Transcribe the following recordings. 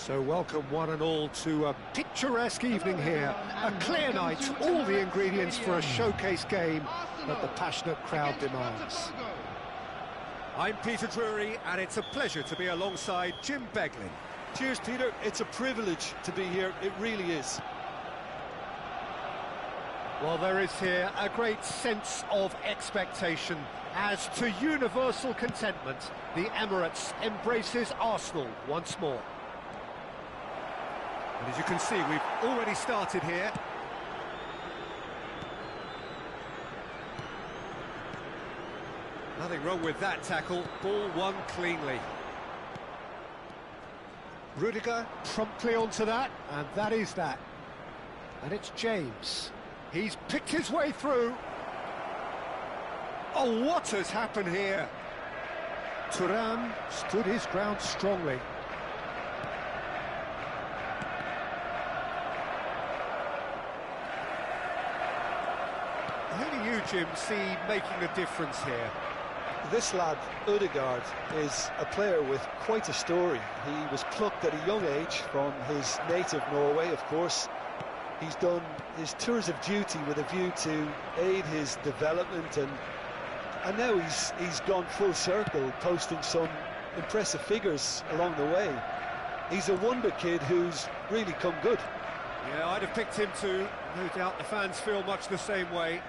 So welcome one and all to a picturesque evening here. A clear night, all the ingredients for a showcase game that the passionate crowd demands. I'm Peter Drury, and it's a pleasure to be alongside Jim Beglin. Cheers, Peter. It's a privilege to be here. It really is. Well, there is here a great sense of expectation as to universal contentment. The Emirates embraces Arsenal once more. And as you can see, we've already started here. Nothing wrong with that tackle. Ball won cleanly. Rudiger promptly onto that, and that is that. And it's James. He's picked his way through. Oh, what has happened here? Thuram stood his ground strongly. Who do you, Jim, see making a difference here? This lad, Ødegaard, is a player with quite a story. He was plucked at a young age from his native Norway, of course. He's done his tours of duty with a view to aid his development, and now he's gone full circle, posting some impressive figures along the way. He's a wonder kid who's really come good. Yeah, I'd have picked him too. No doubt the fans feel much the same way.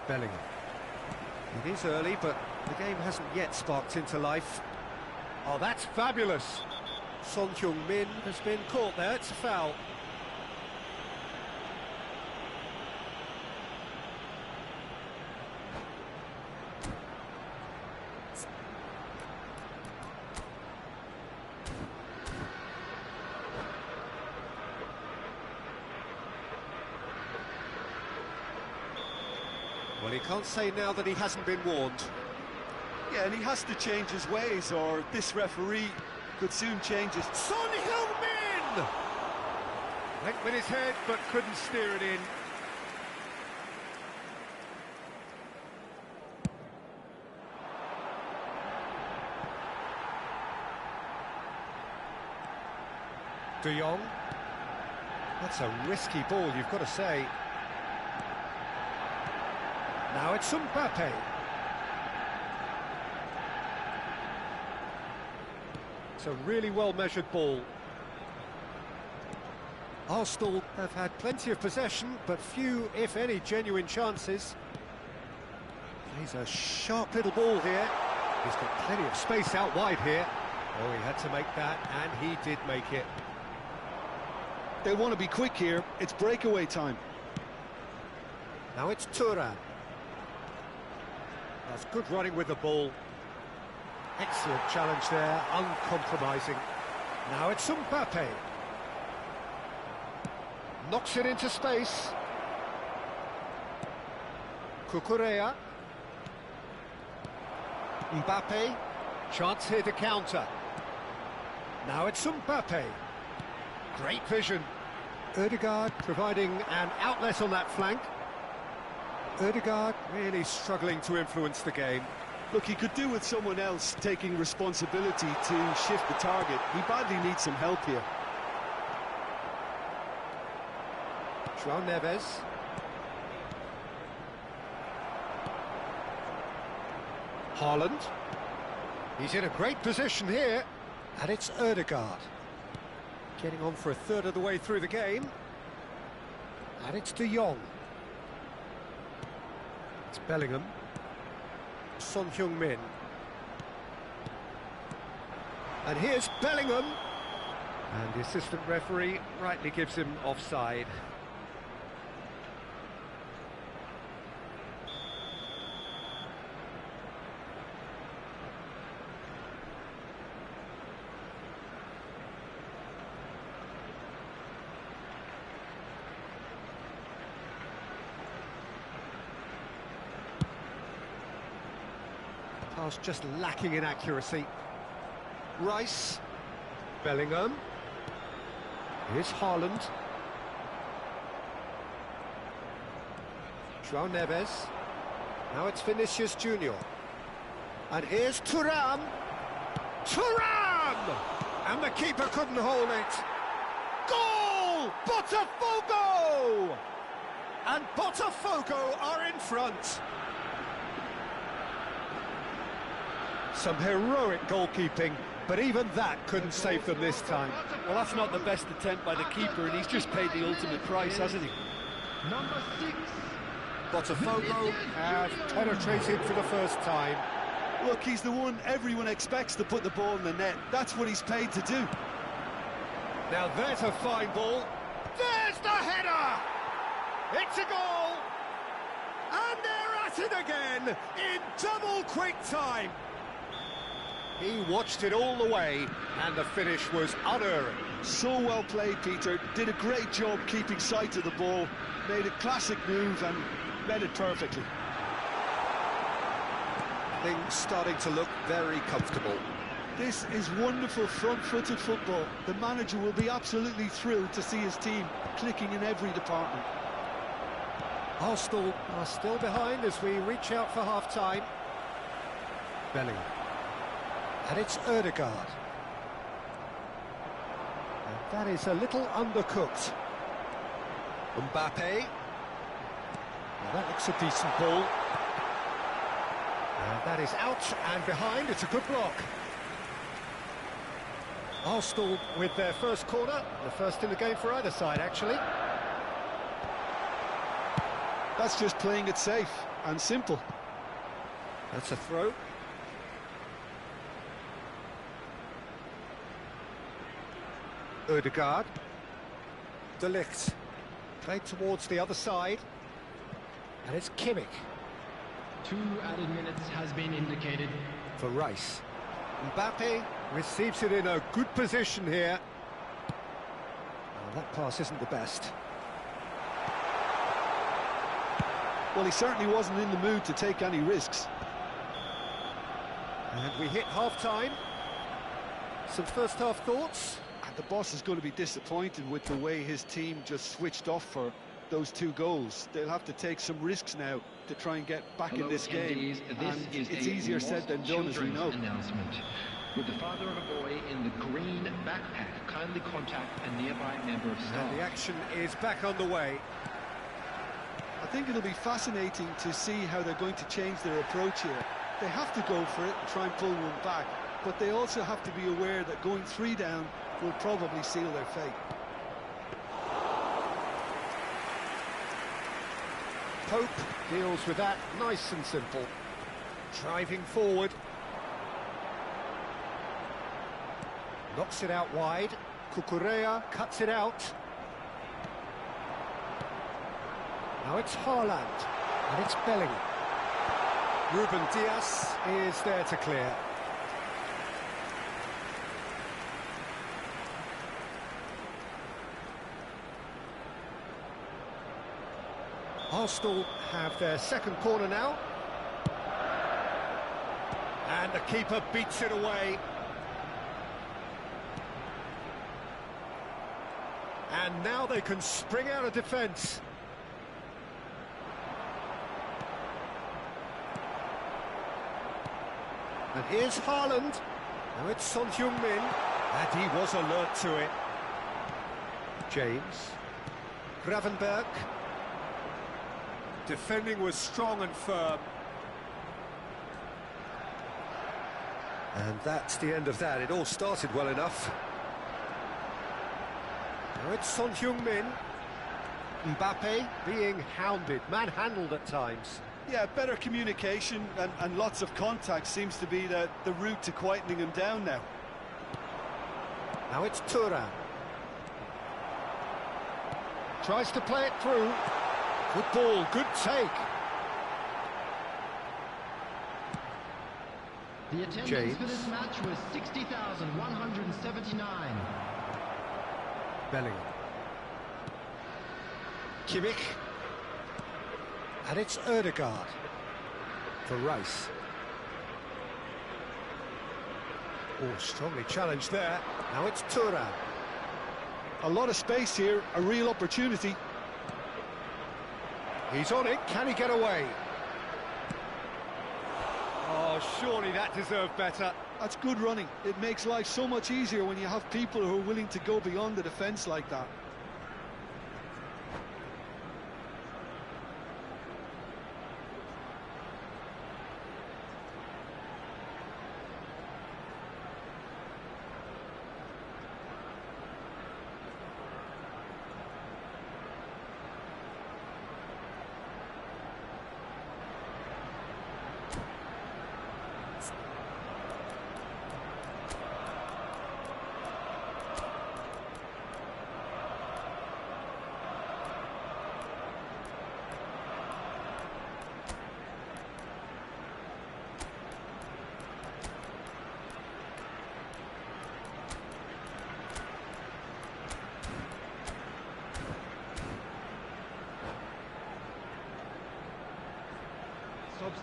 Bellingham. It is early, but the game hasn't yet sparked into life. Oh, that's fabulous! Son Heung-min has been caught there, it's a foul. Well, he can't say now that he hasn't been warned. Yeah, and he has to change his ways, or this referee could soon change his... Son Heung-min! Went with his head, but couldn't steer it in. De Jong. That's a risky ball, you've got to say. Now it's Mbappe. It's a really well-measured ball. Arsenal have had plenty of possession, but few, if any, genuine chances. He's a sharp little ball here. He's got plenty of space out wide here. Oh, he had to make that, and he did make it. They want to be quick here. It's breakaway time. Now it's Thuram. That's good running with the ball. Excellent challenge there, uncompromising. Now it's Mbappe. Knocks it into space. Cucurella. Mbappe. Chance here to counter. Now it's Mbappe. Great vision. Ødegaard providing an outlet on that flank. Ødegaard really struggling to influence the game. Look, he could do with someone else taking responsibility to shift the target. He badly needs some help here. João Neves. Haaland. He's in a great position here. And it's Ødegaard. Getting on for a third of the way through the game. And it's De Jong. It's Bellingham. Son Heung-min. And here's Bellingham. And the assistant referee rightly gives him offside. Pass just lacking in accuracy. Rice. Bellingham. Here's Haaland. João Neves. Now it's Vinicius Junior. And here's Thuram. Thuram! And the keeper couldn't hold it. Goal! Botafogo! And Botafogo are in front. Some heroic goalkeeping, but even that couldn't save them this time. Well, that's not the best attempt by the keeper, and he's just paid the ultimate price, hasn't he? Number 6. Botafogo have penetrated for the first time. Look, he's the one everyone expects to put the ball in the net. That's what he's paid to do. Now there's a fine ball. There's the header! It's a goal! And they're at it again in double quick time. He watched it all the way, and the finish was unerring. So well played, Peter. Did a great job keeping sight of the ball. Made a classic move and read it perfectly. Things starting to look very comfortable. This is wonderful front-footed football. The manager will be absolutely thrilled to see his team clicking in every department. Arsenal are still behind as we reach out for half-time. Bellingham. And it's Ødegaard. And that is a little undercooked. Mbappe. Well, that looks a decent ball. And that is out and behind. It's a good block. Arsenal with their first corner. The first in the game for either side, actually. That's just playing it safe and simple. That's a throw. Ødegaard. De Ligt. Played towards the other side. And it's Kimmich. 2 added minutes has been indicated. For Rice. Mbappe receives it in a good position here. Oh, that pass isn't the best. Well, he certainly wasn't in the mood to take any risks. And we hit half-time. Some first-half thoughts? And the boss is going to be disappointed with the way his team just switched off for those 2 goals. They'll have to take some risks now to try and get back in this game. And it's easier said than done, as we know. Announcement. With the father of a boy in the green backpack, kindly contact a nearby member of staff. And the action is back on the way. I think it'll be fascinating to see how they're going to change their approach here. They have to go for it and try and pull one back, but they also have to be aware that going 3 down will probably seal their fate. Pope deals with that nice and simple. Driving forward. Knocks it out wide. Cucurella cuts it out. Now it's Haaland. And it's Bellingham. Ruben Dias is there to clear. Arsenal have their second corner now. And the keeper beats it away. And now they can spring out of defence. And here's Haaland. Now it's Son Heung-min. And he was alert to it. James. Gravenberch. Defending was strong and firm. And that's the end of that. It all started well enough. Now it's Son Heung-min. Mbappe being hounded, manhandled at times. Yeah, better communication and lots of contact seems to be the route to quietening him down now. Now it's Thuram. Tries to play it through. Good ball, good take. The attendance James. for this match was 60,179. Bellingham. Kimmich. And it's Ødegaard. For Rice. Oh, strongly challenged there. Now it's Thuram. A lot of space here, a real opportunity. He's on it, can he get away? Oh, surely that deserved better. That's good running. It makes life so much easier when you have people who are willing to go beyond the defence like that.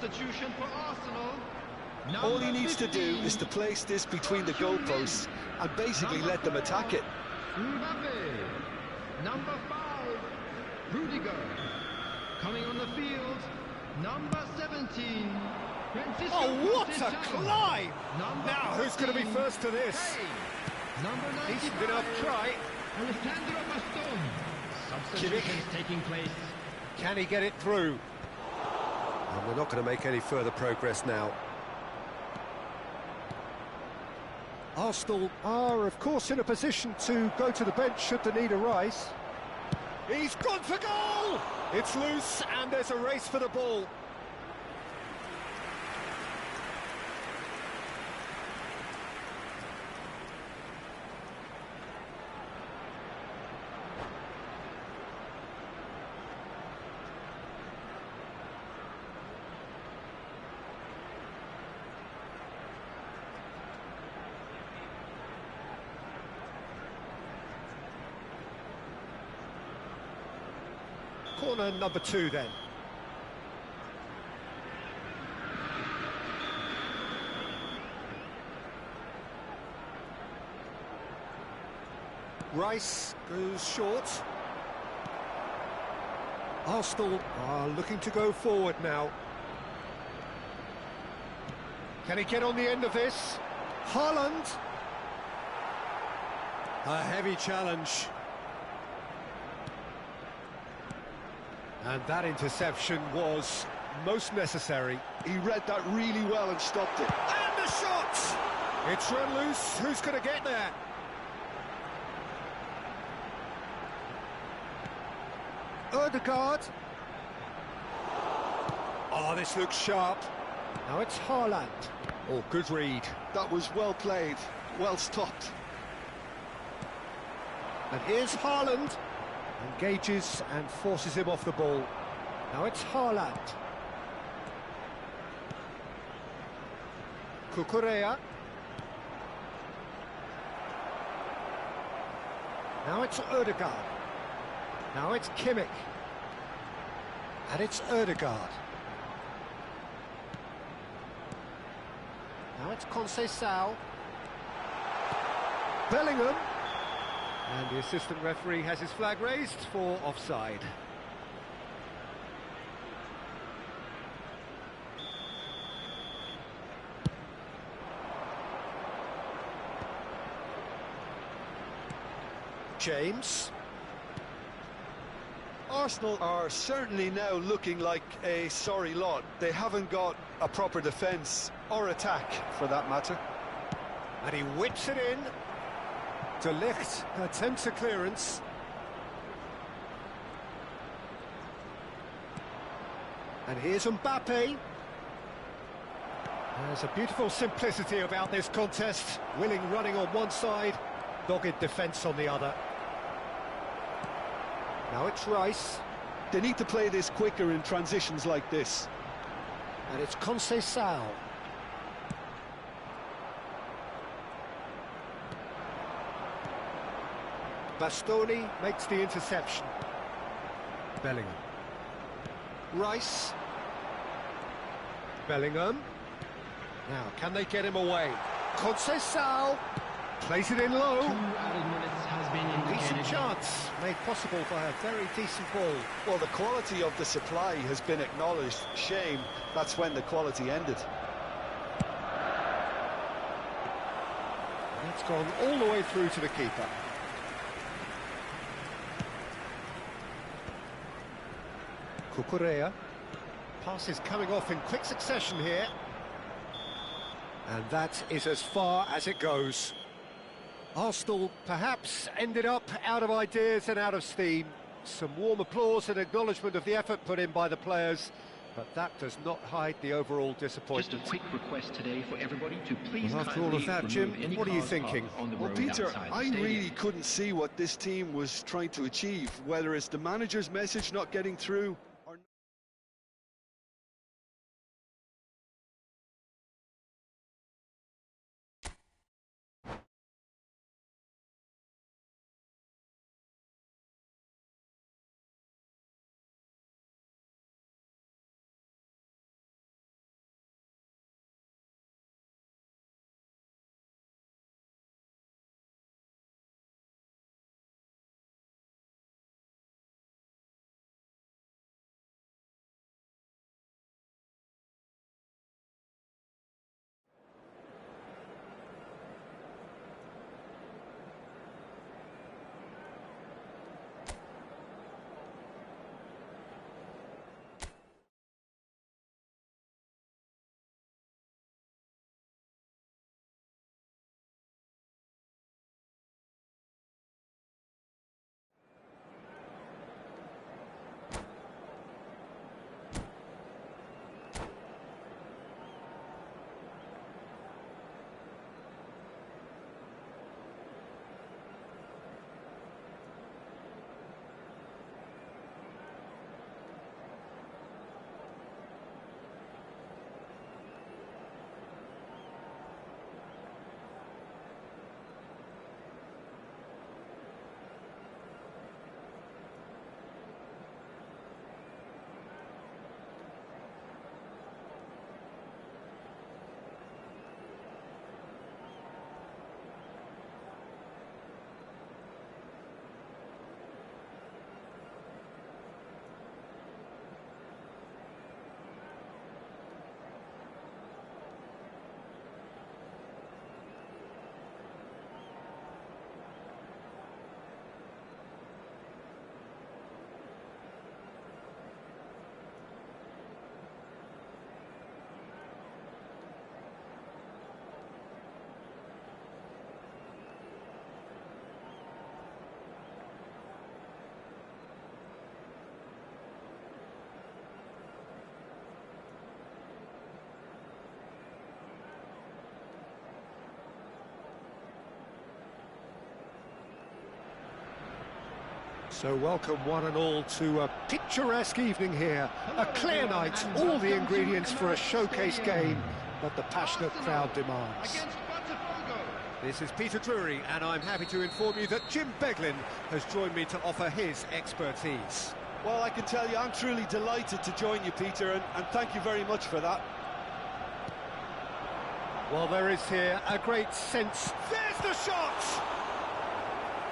Substitution for Arsenal. All he needs to do is to place this between the goalposts and basically let them attack it. Mbappe. Number 5, Rudiger. Coming on the field, number 17, Francisco. Oh, what a Conceição. climb! Number Now, who's going to be 14, first to this? Hey. Number 95, Decent enough try. Alessandro Bastoni. Substitutions taking place. Can he get it through? And we're not going to make any further progress now. Arsenal are, of course, in a position to go to the bench should the need arise. He's gone for goal! It's loose, and there's a race for the ball. Corner number 2 then. Rice goes short. Arsenal are looking to go forward now. Can he get on the end of this? Haaland. A heavy challenge. And that interception was most necessary. He read that really well and stopped it. And the shot! It's run loose. Who's going to get there? Ødegaard. Oh, this looks sharp. Now it's Haaland. Oh, good read. That was well played, well stopped. And here's Haaland. Engages and forces him off the ball. Now it's Haaland. Cucurella. Now it's Ødegaard. Now it's Kimmich. And it's Ødegaard. Now it's Conceição. Bellingham. And the assistant referee has his flag raised for offside. James. Arsenal are certainly now looking like a sorry lot. They haven't got a proper defence or attack, for that matter. And he whips it in. De Ligt attempts a clearance. And here's Mbappe. There's a beautiful simplicity about this contest. Willing running on one side, dogged defence on the other. Now it's Rice. They need to play this quicker in transitions like this. And it's Conceição. Bastoni makes the interception. Bellingham. Rice. Bellingham. Now, can they get him away? Conceição plays it in low. 2 added minutes has been Decent indicated. chance made possible by a very decent ball. Well, the quality of the supply has been acknowledged. Shame that's when the quality ended. That's gone all the way through to the keeper. Cucurella. Passes coming off in quick succession here. And that is as far as it goes. Arsenal perhaps ended up out of ideas and out of steam. Some warm applause and acknowledgement of the effort put in by the players, but that does not hide the overall Just a disappointment. quick request today for everybody to please Well, after all of kindly that, remove Jim, any what are you cars thinking? parked on the Well, road Peter, outside the I stadium. really couldn't see what this team was trying to achieve, whether it's the manager's message not getting through or not. So welcome one and all to a picturesque evening here. A clear night, all the ingredients for a showcase game that the passionate crowd demands. Against Botafogo. This is Peter Drury, and I'm happy to inform you that Jim Beglin has joined me to offer his expertise. Well, I can tell you I'm truly delighted to join you, Peter, and thank you very much for that. Well, there is here a great sense. There's the shot!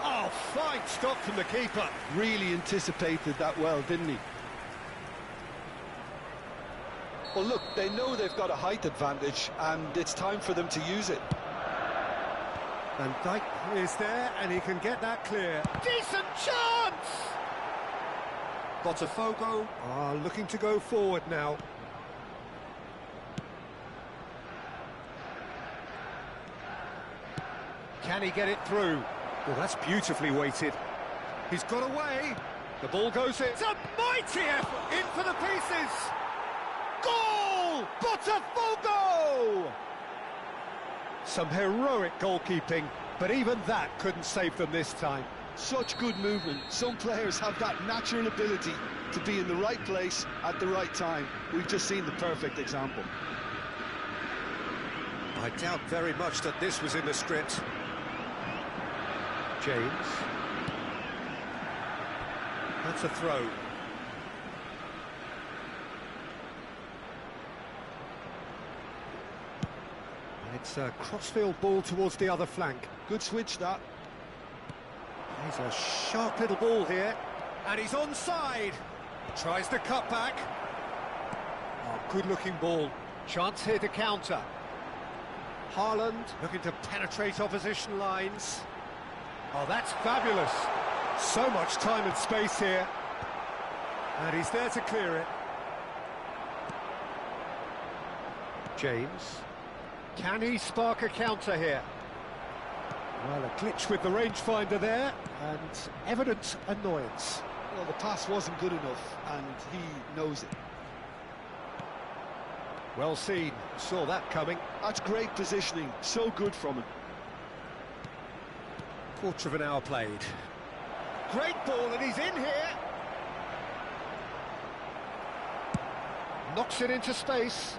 Oh, fine stop from the keeper. Really anticipated that well, didn't he? Well, look, they know they've got a height advantage, and it's time for them to use it. Van Dijk is there, and he can get that clear. Decent chance! Botafogo are looking to go forward now. Can he get it through? Well, that's beautifully weighted. He's got away. The ball goes in. It's a mighty effort. In for the pieces. Goal! Botafogo! Some heroic goalkeeping, but even that couldn't save them this time. Such good movement. Some players have that natural ability to be in the right place at the right time. We've just seen the perfect example. I doubt very much that this was in the script. James. That's a throw. And It's a crossfield ball towards the other flank. Good switch, that. He's a sharp little ball here. And he's onside. Tries the cut back. Oh, good-looking ball. Chance here to counter. Haaland looking to penetrate opposition lines. Oh, that's fabulous. So much time and space here. And he's there to clear it. James. Can he spark a counter here? Well, a glitch with the rangefinder there, and evident annoyance. Well, the pass wasn't good enough, and he knows it. Well seen, saw that coming. That's great positioning, so good from him. Quarter of an hour played. Great ball, and he's in here. Knocks it into space.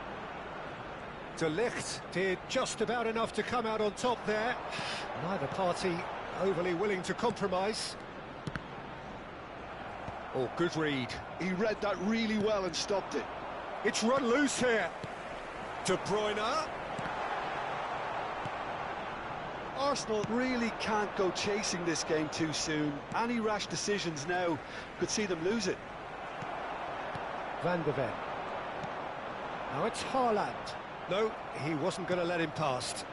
De Ligt did just about enough to come out on top there. Neither party overly willing to compromise. Oh, good read. He read that really well and stopped it. It's run loose here. De Bruyne. Arsenal really can't go chasing this game too soon. Any rash decisions now could see them lose it. Van de Ven. Now it's Haaland. No, he wasn't going to let him past.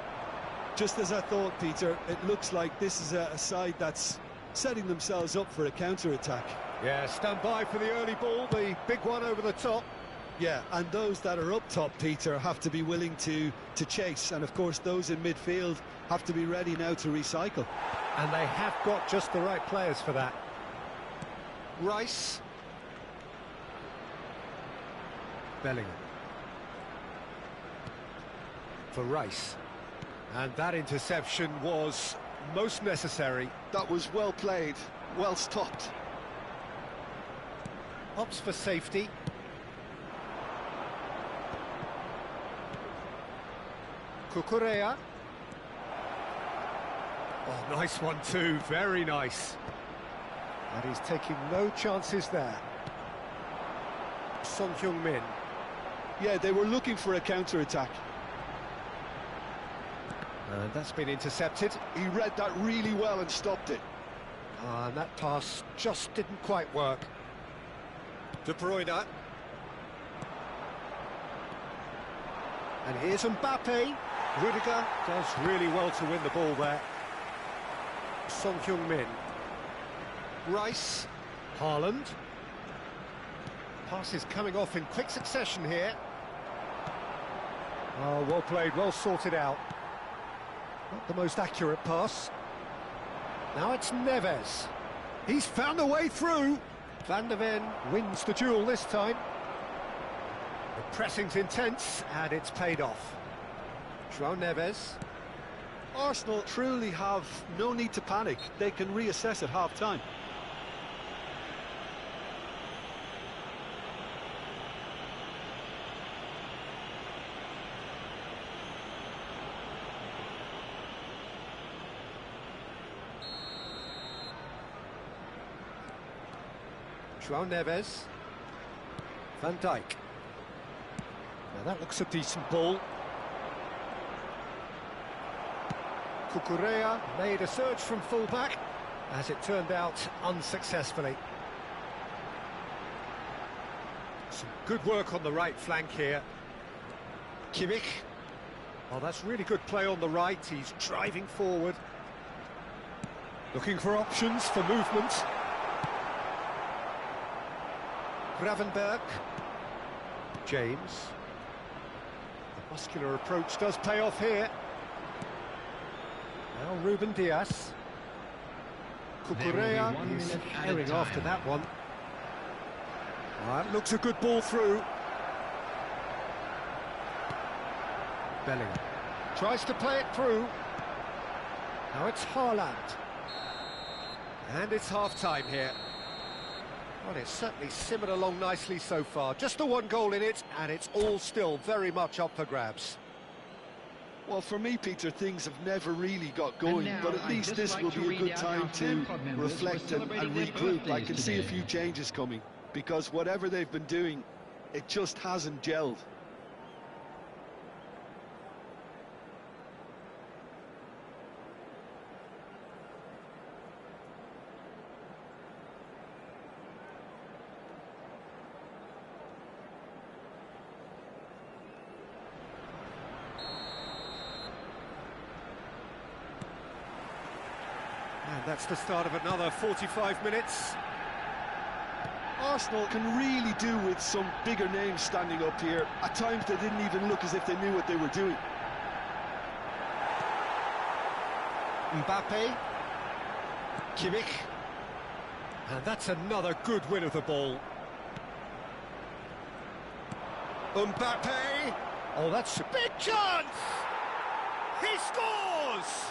Just as I thought, Peter, it looks like this is a side that's setting themselves up for a counter-attack. Yeah, stand by for the early ball, the big one over the top. Yeah, and those that are up top, Peter, have to be willing to chase. And, of course, those in midfield have to be ready now to recycle. And they have got just the right players for that. Rice. Bellingham. For Rice. And that interception was most necessary. That was well played, well stopped. Opts for safety. Cucurella. Oh, nice one too, very nice. And he's taking no chances there. Son Heung-min. Yeah, they were looking for a counter-attack. And that's been intercepted. He read that really well and stopped it. And that pass just didn't quite work. De Bruyne. And here's Mbappe. Rudiger does really well to win the ball there. Son Heung-min. Rice. Haaland. Passes coming off in quick succession here. Oh, well played, well sorted out. Not the most accurate pass. Now it's Neves. He's found a way through. Van de Ven wins the duel this time. The pressing's intense, and it's paid off. João Neves. Arsenal truly have no need to panic. They can reassess at half-time. João Neves. Van Dijk. Now that looks a decent ball. Cucurella made a surge from full-back, as it turned out unsuccessfully. Some good work on the right flank here. Kimmich. Oh, that's really good play on the right. He's driving forward. Looking for options for movement. Gravenberch. James. The muscular approach does pay off here. Now Ruben Dias. Cucurella is carrying after that one. That looks a good ball through. Bellingham tries to play it through. Now it's Haaland. And it's half-time here. Well, it's certainly simmered along nicely so far. Just the one goal in it, and it's all still very much up for grabs. Well, for me, Peter, things have never really got going, but at least this will be a good time to reflect and regroup. I can see a few changes coming, because whatever they've been doing, it just hasn't gelled. That's the start of another 45 minutes. Arsenal can really do with some bigger names standing up here. At times they didn't even look as if they knew what they were doing. Mbappe. Kimmich. And that's another good win of the ball. Mbappe. Oh, that's a big chance! He scores!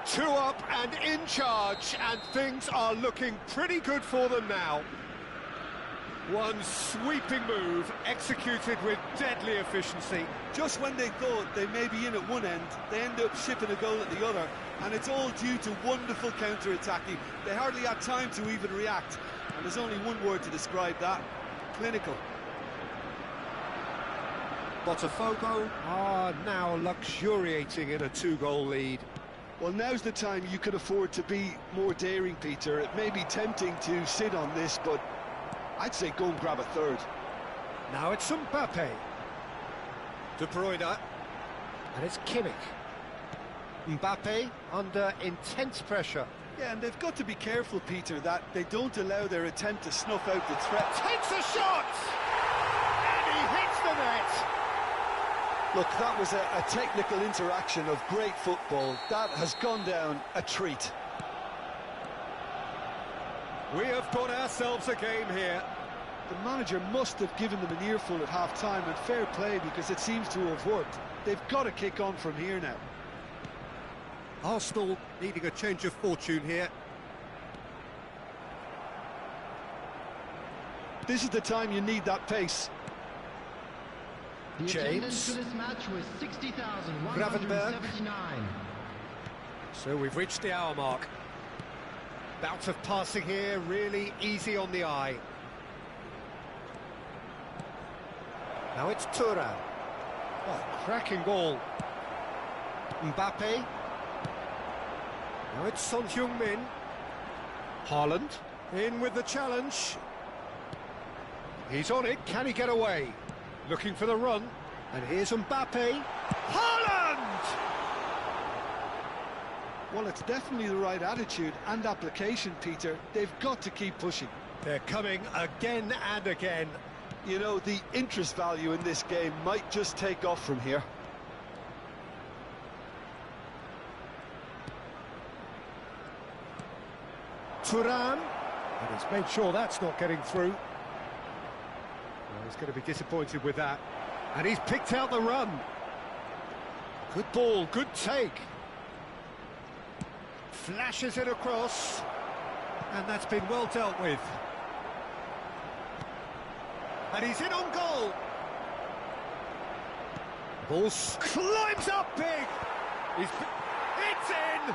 2 up and in charge, and things are looking pretty good for them now. One sweeping move, executed with deadly efficiency. Just when they thought they may be in at one end, they end up shipping a goal at the other, and it's all due to wonderful counter-attacking. They hardly had time to even react, and there's only one word to describe that: clinical. Botafogo are now luxuriating in a 2-goal lead. Well, now's the time you could afford to be more daring, Peter. It may be tempting to sit on this, but I'd say go and grab a third. Now it's Mbappe. De Bruyne. And it's Kimmich. Mbappe under intense pressure. Yeah, and they've got to be careful, Peter, that they don't allow their attempt to snuff out the threat. Takes a shot! And he hits the net! Look, that was a technical interaction of great football. That has gone down a treat. We have got ourselves a game here. The manager must have given them an earful at half-time, and fair play, because it seems to have worked. They've got to kick on from here now. Arsenal needing a change of fortune here. This is the time you need that pace. The James. attendance for this match was 60,179. So we've reached the hour mark. Bout of passing here, really easy on the eye. Now it's Thuram. Oh, cracking ball. Mbappe. Now it's Son Heung-min. Haaland in with the challenge. He's on it, can he get away? Looking for the run, and here's Mbappe. Haaland! Well, it's definitely the right attitude and application, Peter. They've got to keep pushing. They're coming again and again. You know, the interest value in this game might just take off from here. Thuram, and he's made sure that's not getting through. Well, he's going to be disappointed with that. And he's picked out the run. Good ball, good take. Flashes it across. And that's been well dealt with. And he's in on goal. Ball climbs up big. It's in.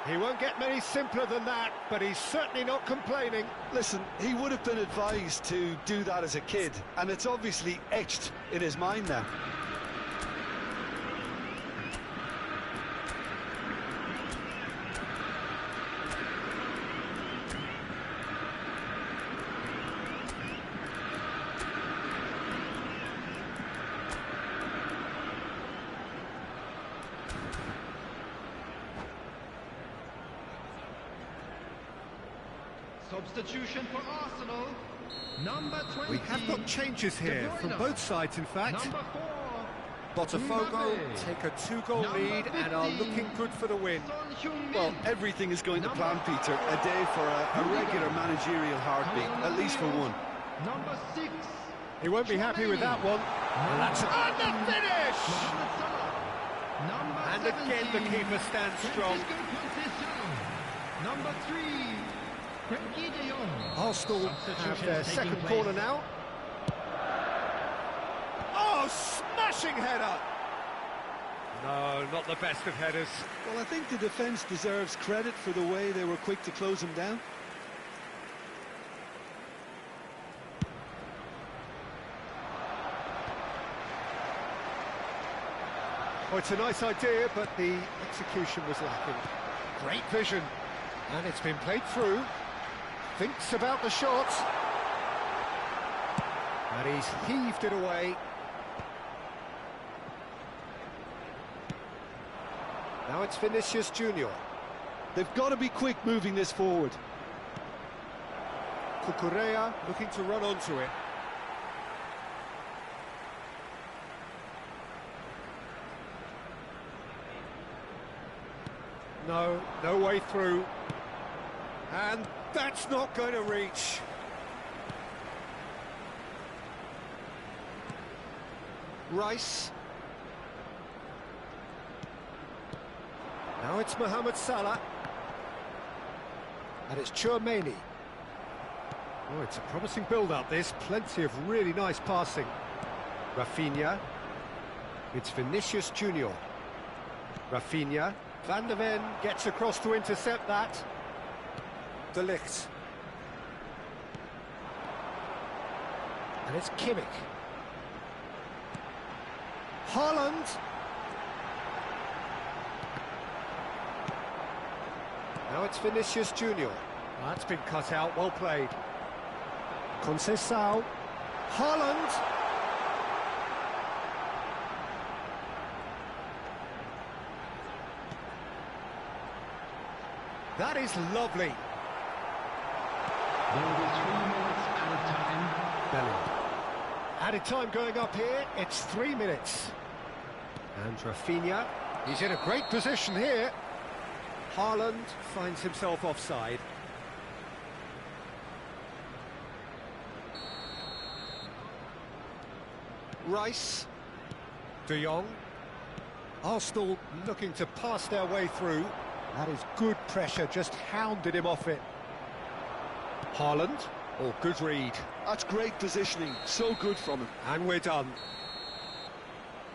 He won't get many simpler than that, but he's certainly not complaining. Listen, he would have been advised to do that as a kid, and it's obviously etched in his mind now. Substitution for Arsenal, number 20. We have got changes here from both sides, in fact. Number 4. Botafogo Mbappe. take a 2-goal Number lead and are 15. looking good for the win. Son Heung-min. Well, everything is going to plan, Peter. A day for a regular managerial heartbeat, at least for one. Number 6. He won't be happy with that one. And that's and the finish! Number And again the 17. keeper stands strong. Francisco Conceição. Number 3. Frenkie de Jong. Arsenal have their second corner now. Oh, smashing header! No, not the best of headers. Well, I think the defence deserves credit for the way they were quick to close him down. Oh, it's a nice idea, but the execution was lacking. Great vision. And it's been played through. Thinks about the shot. And he's heaved it away. Now it's Vinicius Junior. They've got to be quick moving this forward. Cucurella looking to run onto it. No way through. And that's not going to reach. Rice. Now it's Mohamed Salah. And it's Tchouaméni. Oh, it's a promising build-up, this. Plenty of really nice passing. Rafinha. It's Vinicius Junior. Rafinha. Van de Ven gets across to intercept that. De Ligt. And it's Kimmich. Haaland. Now it's Vinicius Junior. That's been cut out, well played. Conceição. Haaland. That is lovely. There will be 3 minutes added time. Bellingham. Added time going up here, it's 3 minutes. And Rafinha, he's in a great position here. Haaland finds himself offside. Rice. De Jong. Arsenal looking to pass their way through. That is good pressure, just hounded him off it. Haaland. Oh, good read. That's great positioning, so good from him. And we're done.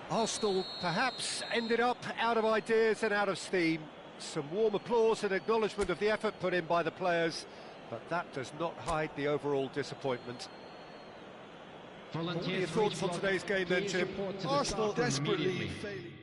Arsenal perhaps ended up out of ideas and out of steam. Some warm applause and acknowledgement of the effort put in by the players, but that does not hide the overall disappointment. What are your thoughts on today's game then, Jim? Arsenal desperately failing.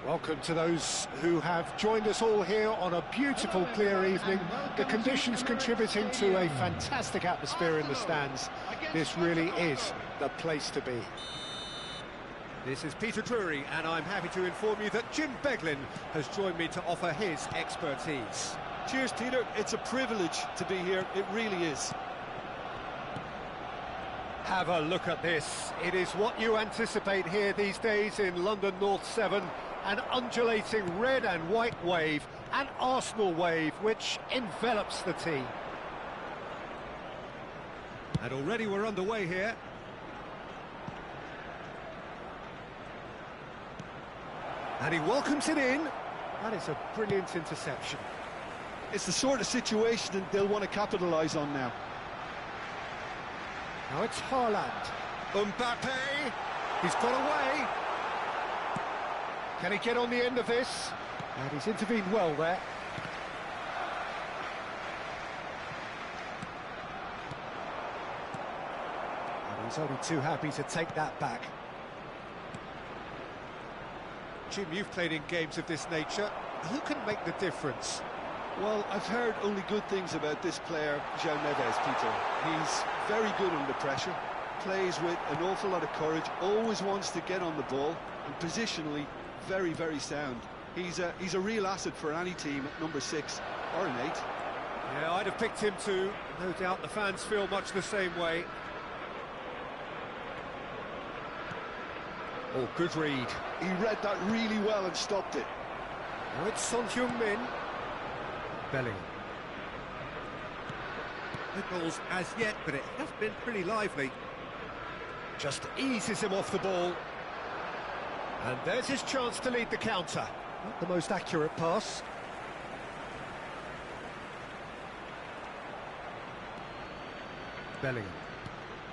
Welcome to those who have joined us all here on a beautiful, clear evening. The conditions contributing to a fantastic atmosphere in the stands. This really is the place to be. This is Peter Drury, and I'm happy to inform you that Jim Beglin has joined me to offer his expertise. Cheers, Peter. It's a privilege to be here. It really is. Have a look at this. It is what you anticipate here these days in London North 7. An undulating red and white wave, an Arsenal wave, which envelops the team. And already we're underway here. And he welcomes it in. That is a brilliant interception. It's the sort of situation they'll want to capitalise on now. Now it's Haaland. Mbappe. He's got away. Can he get on the end of this? And he's intervened well there. And he's only too happy to take that back. Jim, you've played in games of this nature. Who can make the difference? Well, I've heard only good things about this player, João Neves, Peter. He's very good under pressure, plays with an awful lot of courage, always wants to get on the ball, and positionally, very, very sound. He's a real asset for any team at number 6 or an 8. Yeah, I'd have picked him too. No doubt the fans feel much the same way. Oh, good read. He read that really well and stopped it. Now it's Son Heung-min. Bellingham. No goals as yet, but it has been pretty lively. Just eases him off the ball. And there's his chance to lead the counter. Not the most accurate pass. Bellingham.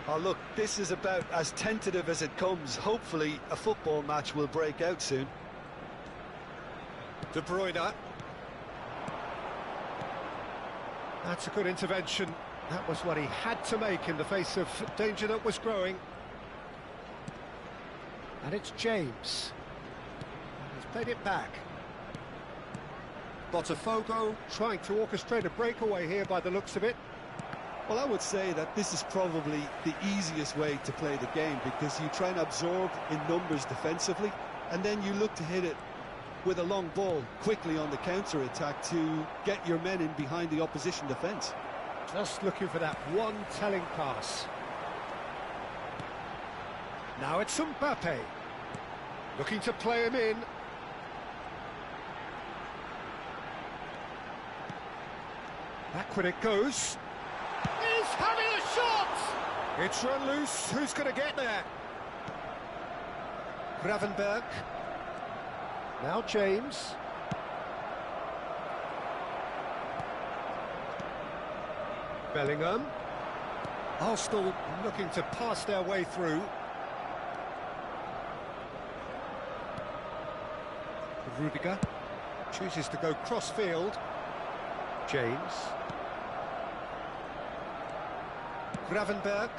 Oh, look, this is about as tentative as it comes. Hopefully, a football match will break out soon. De Bruyne. That's a good intervention. That was what he had to make in the face of danger that was growing. And it's James. He's played it back. Botafogo trying to orchestrate a breakaway here by the looks of it. Well, I would say that this is probably the easiest way to play the game, because you try and absorb in numbers defensively, and then you look to hit it with a long ball quickly on the counter-attack to get your men in behind the opposition defence. Just looking for that one telling pass. Now it's Mbappe. Looking to play him in. Back when it goes. He's having a shot! It's run loose. Who's going to get there? Gravenberch. Now James. Bellingham. Arsenal looking to pass their way through. Rudiger chooses to go cross-field. James. Gravenberch.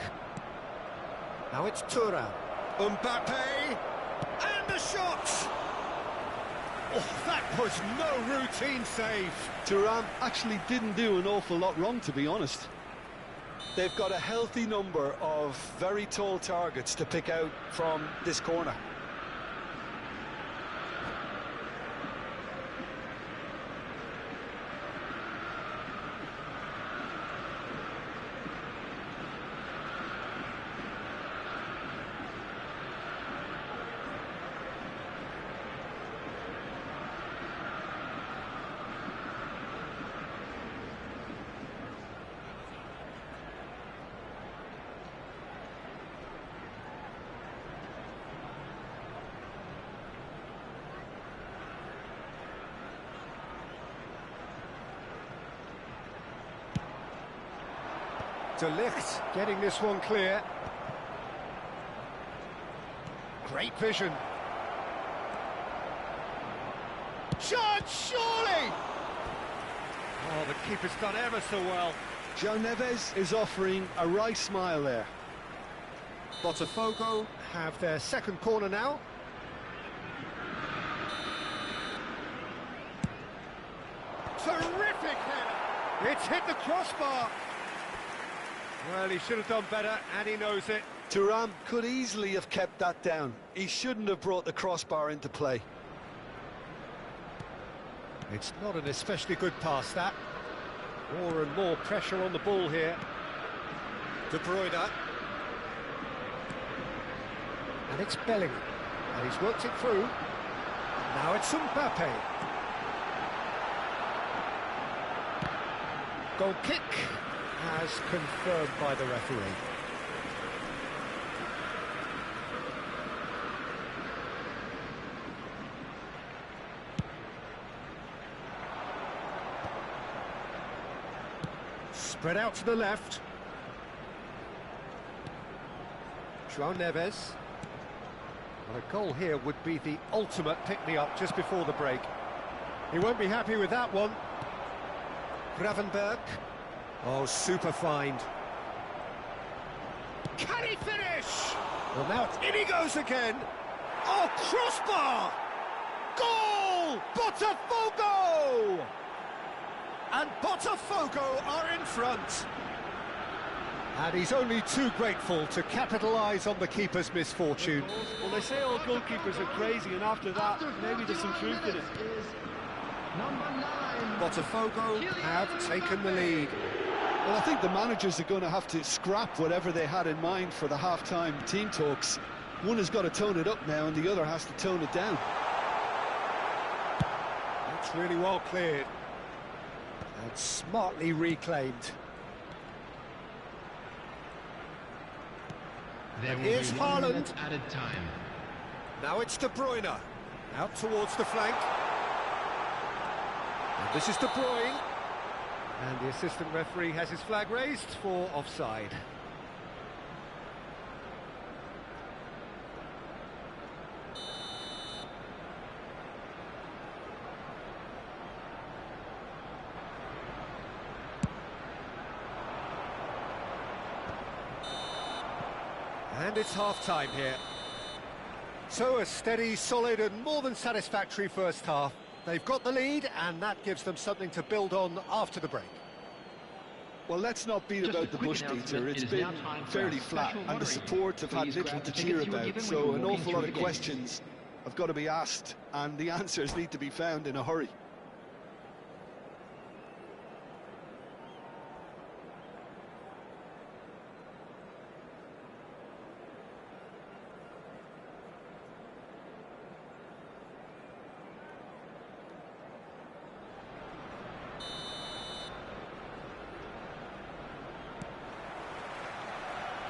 Now it's Thuram. Mbappe. And the shot! Oh, that was no routine save. Thuram actually didn't do an awful lot wrong, to be honest. They've got a healthy number of very tall targets to pick out from this corner. De Ligt getting this one clear. Great vision. Shot, surely! Oh, the keeper's done ever so well. João Neves is offering a right smile there. Botafogo have their second corner now. Terrific header! It's hit the crossbar. Well, he should have done better, and he knows it. Thuram could easily have kept that down. He shouldn't have brought the crossbar into play. It's not an especially good pass, that. More and more pressure on the ball here. De Bruyne. And it's Bellingham. And he's worked it through. Now it's Mbappe. Goal kick as confirmed by the referee. Spread out to the left. João Neves. Well, a goal here would be the ultimate pick-me-up just before the break. He won't be happy with that one. Gravenberg. Oh, super find. Can he finish? Well, now in he goes again. Oh, crossbar! Goal! Botafogo! And Botafogo are in front. And he's only too grateful to capitalise on the keeper's misfortune. Well, they say all goalkeepers are crazy, and after that, maybe there's some truth in it. Number 9. Botafogo have taken the lead. Well, I think the managers are going to have to scrap whatever they had in mind for the half-time team talks. One has got to tone it up now, and the other has to tone it down. That's really well cleared. And smartly reclaimed. There will Here's be 1 Haaland. minute added time. Now it's De Bruyne. Out towards the flank. And this is De Bruyne. And the assistant referee has his flag raised for offside. And it's half-time here. So a steady, solid and more than satisfactory first half. They've got the lead and that gives them something to build on after the break. Well, let's not beat Just a about the quick bush, announcement. Peter. It's It is been now time for fairly our flat, special and the moderator. support have had Please little grab to the cheer tickets you were about, given when so you were an walking awful through lot the of gates. questions have got to be asked, and the answers need to be found in a hurry.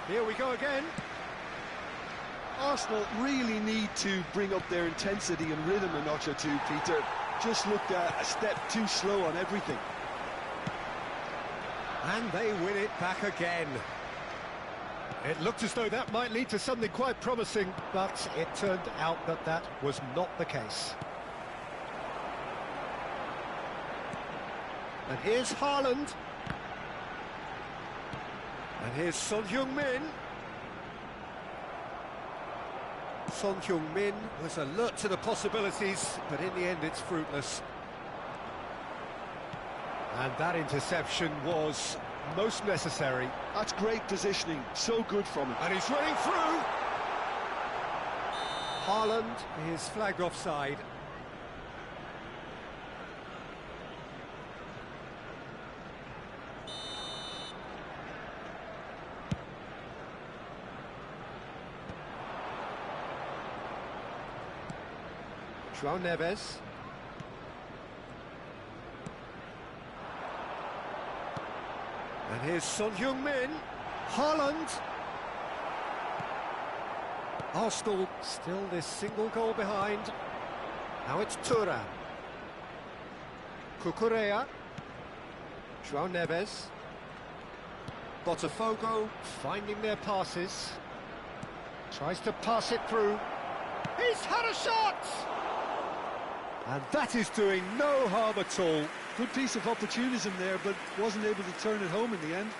Here we go again. Arsenal really need to bring up their intensity and rhythm a notch or two, Peter. Just looked a step too slow on everything. And they win it back again. It looked as though that might lead to something quite promising, but it turned out that that was not the case. And here's Haaland. And here's Son Heung-min. Son Heung-min was alert to the possibilities, but in the end it's fruitless. And that interception was most necessary. That's great positioning, so good from him. And he's running through. Haaland is flagged offside. João Neves. And here's Son Heung-min. Haaland. Arsenal still this single goal behind. Now it's Thuram. Cucurella. João Neves. Botafogo finding their passes. Tries to pass it through. He's had a shot! And that is doing no harm at all. Good piece of opportunism there, but wasn't able to turn it home in the end.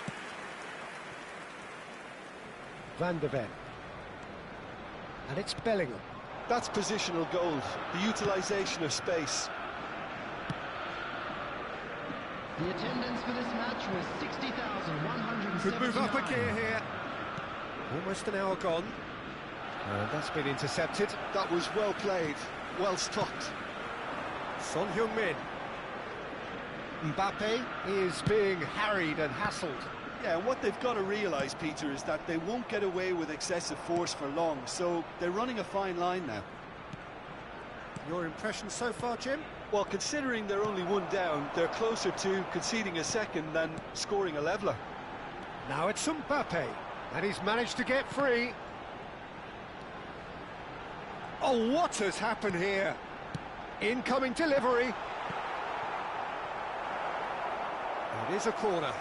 Van de Ven. And it's Bellingham. That's positional gold, the utilisation of space. The attendance for this match was 60,179. Could move up a gear here. Almost an hour gone. And that's been intercepted. That was well played, well stopped. Son Heung-min. Mbappe is being harried and hassled. Yeah, and what they've got to realise, Peter, is that they won't get away with excessive force for long, so they're running a fine line now. Your impression so far, Jim? Well, considering they're only one down, they're closer to conceding a second than scoring a leveller. Now it's Mbappe, and he's managed to get free. Oh, what has happened here? Incoming delivery. It is a corner.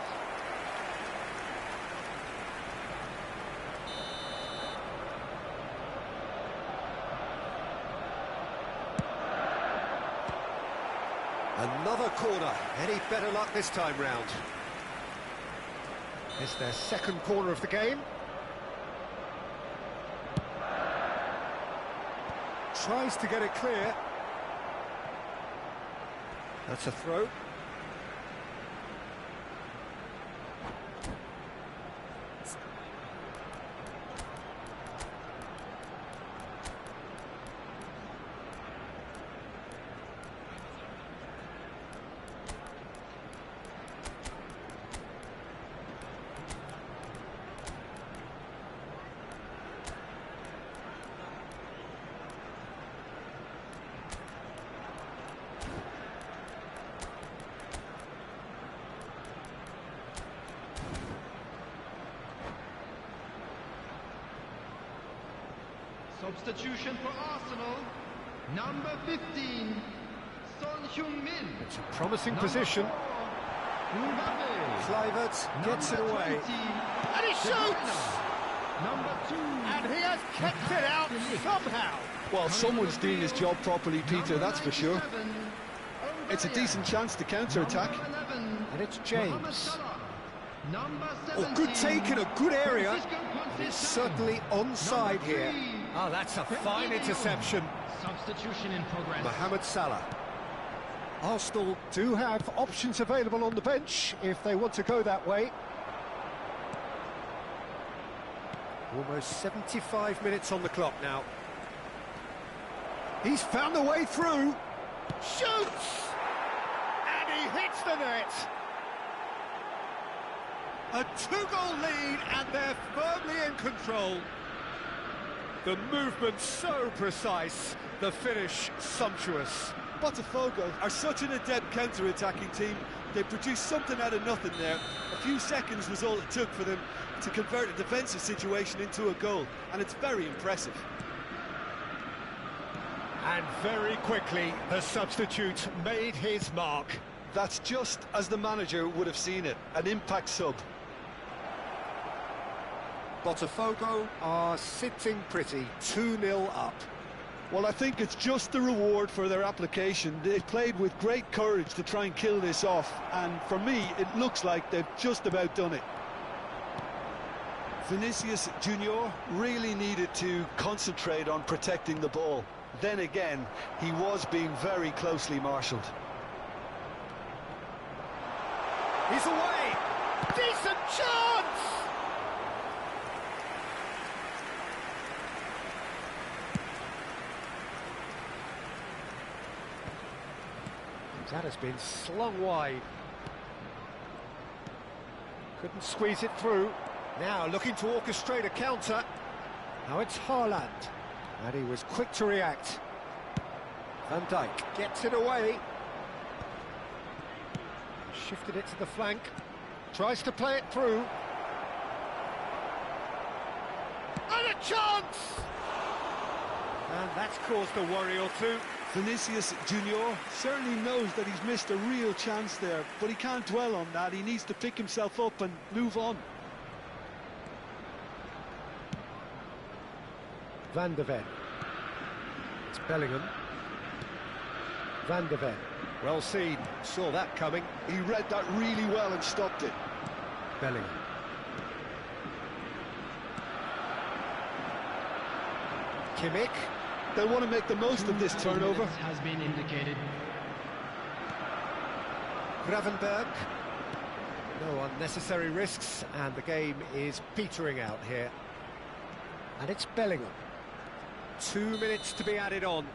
Another corner. Any better luck this time round? It's their second corner of the game. Tries to get it clear. That's a throw. Substitution for Arsenal, number 15, Son Heung-min. It's a promising Number position. 4, Mbappe. Kluivert gets it Number away. 20, And he De shoots! Bruyne. Number 2, And he has kept it out somehow. Well, someone's doing his job properly, Peter, that's for sure. 97, It's a decent chance to counter-attack. Number 11, And it's Mohamed James. Salah. Number Oh, 17, good take in a good area. Francisco It's Conceição. certainly onside Number here. 3, Oh, that's a fine interception. Substitution in progress. Mohamed Salah. Arsenal do have options available on the bench if they want to go that way. Almost 75 minutes on the clock now. He's found the way through. Shoots! And he hits the net. A two-goal lead, and they're firmly in control. The movement so precise, the finish sumptuous. Botafogo are such an adept counter-attacking team. They produced something out of nothing there. A few seconds was all it took for them to convert a defensive situation into a goal, and it's very impressive. And very quickly, the substitute made his mark. That's just as the manager would have seen it, an impact sub. Botafogo are sitting pretty, 2-0 up. Well, I think it's just the reward for their application. They played with great courage to try and kill this off, and for me, it looks like they've just about done it. Vinicius Junior really needed to concentrate on protecting the ball. Then again, he was being very closely marshalled. He's away! Decent chance! That has been slung wide. Couldn't squeeze it through. Now looking to orchestrate a counter. Now it's Haaland. And he was quick to react. Van Dijk gets it away. Shifted it to the flank. Tries to play it through. And a chance! And that's caused a worry or two. Vinicius Junior certainly knows that he's missed a real chance there, but he can't dwell on that. He needs to pick himself up and move on. Van de Ven. It's Bellingham. Van de Ven. Well seen. Saw that coming. He read that really well and stopped it. Bellingham. Kimmich. They'll want to make the most of this turnover. Has been indicated. Gravenberg. No unnecessary risks, and the game is petering out here. And it's Bellingham. 2 minutes to be added on.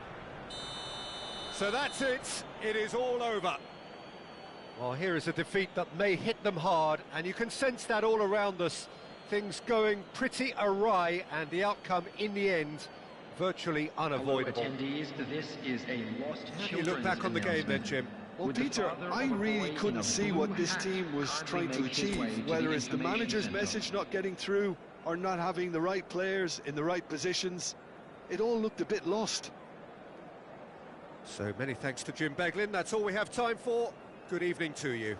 So that's it. It is all over. Well, here is a defeat that may hit them hard, and you can sense that all around us. Things going pretty awry, and the outcome in the end virtually unavoidable. Hello, attendees. This is a lost How do you look back on the game then, Jim? Well, Peter, I really couldn't see what this team was trying to achieve, whether it's the manager's message not getting through or not having the right players in the right positions. It all looked a bit lost. So many thanks to Jim Beglin. That's all we have time for. Good evening to you.